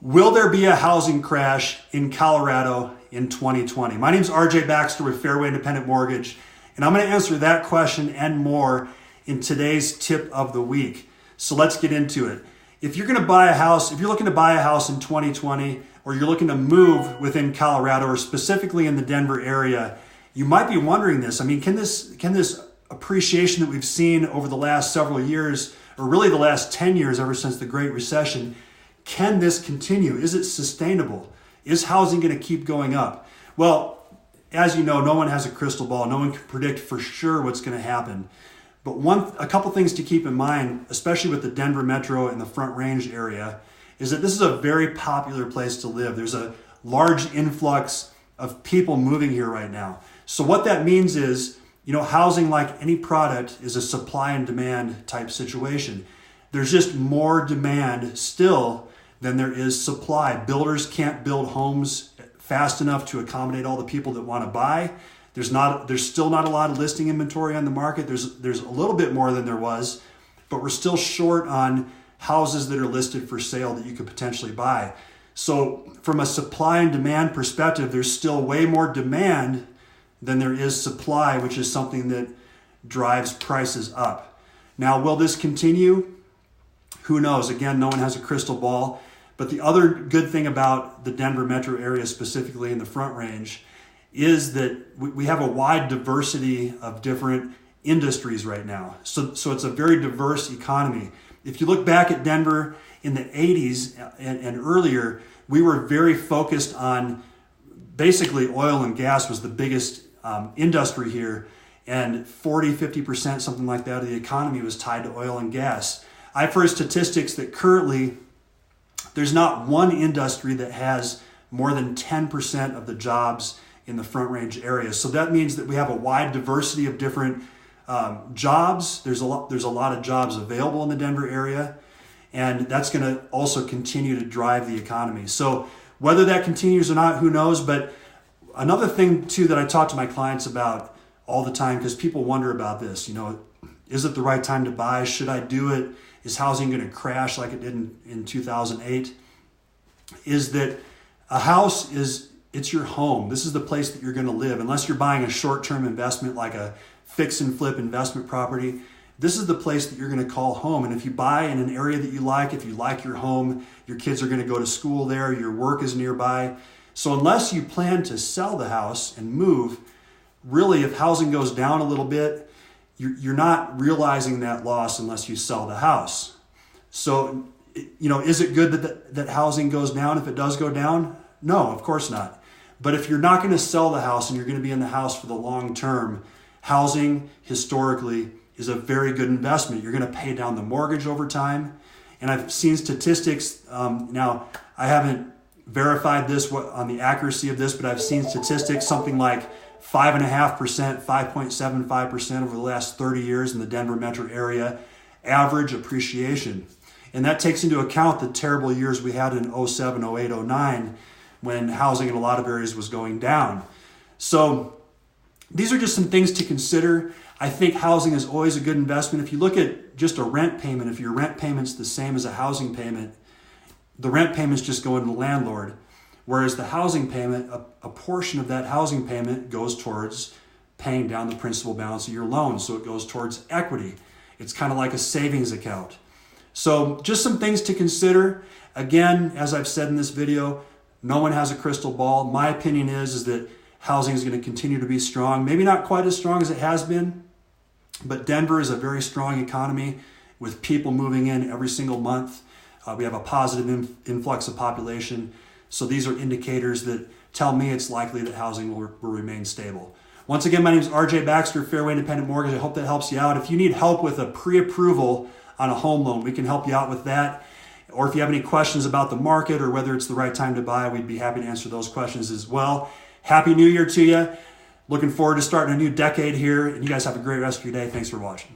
Will there be a housing crash in Colorado in 2020? My name is RJ Baxter with Fairway Independent Mortgage, and I'm going to answer that question and more in today's tip of the week. So let's get into it. If you're going to buy a house, if you're looking to buy a house in 2020, or you're looking to move within Colorado, or specifically in the Denver area, you might be wondering this. I mean, can this appreciation that we've seen over the last several years, or really the last 10 years ever since the Great Recession, can this continue? Is it sustainable? Is housing going to keep going up? Well, as you know, no one has a crystal ball. No one can predict for sure what's going to happen. But a couple things to keep in mind, especially with the Denver metro and the Front Range area, is that this is a very popular place to live. There's a large influx of people moving here right now. So what that means is, housing, like any product, is a supply and demand type situation. There's just more demand still than there is supply. Builders can't build homes fast enough to accommodate all the people that want to buy. There's still not a lot of listing inventory on the market. There's a little bit more than there was, but we're still short on houses that are listed for sale that you could potentially buy. So from a supply and demand perspective, there's still way more demand than there is supply, which is something that drives prices up. Now, will this continue? Who knows? Again, no one has a crystal ball. But the other good thing about the Denver metro area, specifically in the Front Range, is that we have a wide diversity of different industries right now. So it's a very diverse economy. If you look back at Denver in the 80s and earlier, we were very focused on basically oil and gas was the biggest industry here. And 40-50%, something like that, of the economy was tied to oil and gas. I've heard statistics that currently there's not one industry that has more than 10% of the jobs in the Front Range area. So that means that we have a wide diversity of different jobs. There's a lot of jobs available in the Denver area, and that's going to also continue to drive the economy. So whether that continues or not, who knows? But another thing too that I talk to my clients about all the time, because people wonder about this, is it the right time to buy? Should I do it? Is housing going to crash like it did in 2008? Is that a house it's your home. This is the place that you're going to live. Unless you're buying a short-term investment like a fix and flip investment property, this is the place that you're going to call home. And if you buy in an area that you like, if you like your home, your kids are going to go to school there, your work is nearby. So unless you plan to sell the house and move, really, if housing goes down a little bit, you're not realizing that loss unless you sell the house. So, is it good that housing goes down if it does go down? No, of course not. But if you're not going to sell the house and you're going to be in the house for the long term, housing historically is a very good investment. You're going to pay down the mortgage over time. And I've seen statistics. Now, I haven't verified this on the accuracy of this, but I've seen statistics something like 5.5%, 5.75% over the last 30 years in the Denver metro area, average appreciation. And that takes into account the terrible years we had in 07, 08, 09, when housing in a lot of areas was going down. So these are just some things to consider. I think housing is always a good investment. If you look at just a rent payment, if your rent payment's the same as a housing payment, the rent payment's just going to the landlord. Whereas the housing payment, a portion of that housing payment goes towards paying down the principal balance of your loan. So it goes towards equity. It's kind of like a savings account. So just some things to consider. Again, as I've said in this video, no one has a crystal ball. My opinion is that housing is going to continue to be strong. Maybe not quite as strong as it has been, but Denver is a very strong economy with people moving in every single month. We have a positive influx of population. So these are indicators that tell me it's likely that housing will remain stable. Once again, my name is RJ Baxter, Fairway Independent Mortgage. I hope that helps you out. If you need help with a pre-approval on a home loan, we can help you out with that. Or if you have any questions about the market or whether it's the right time to buy, we'd be happy to answer those questions as well. Happy New Year to you. Looking forward to starting a new decade here. And you guys have a great rest of your day. Thanks for watching.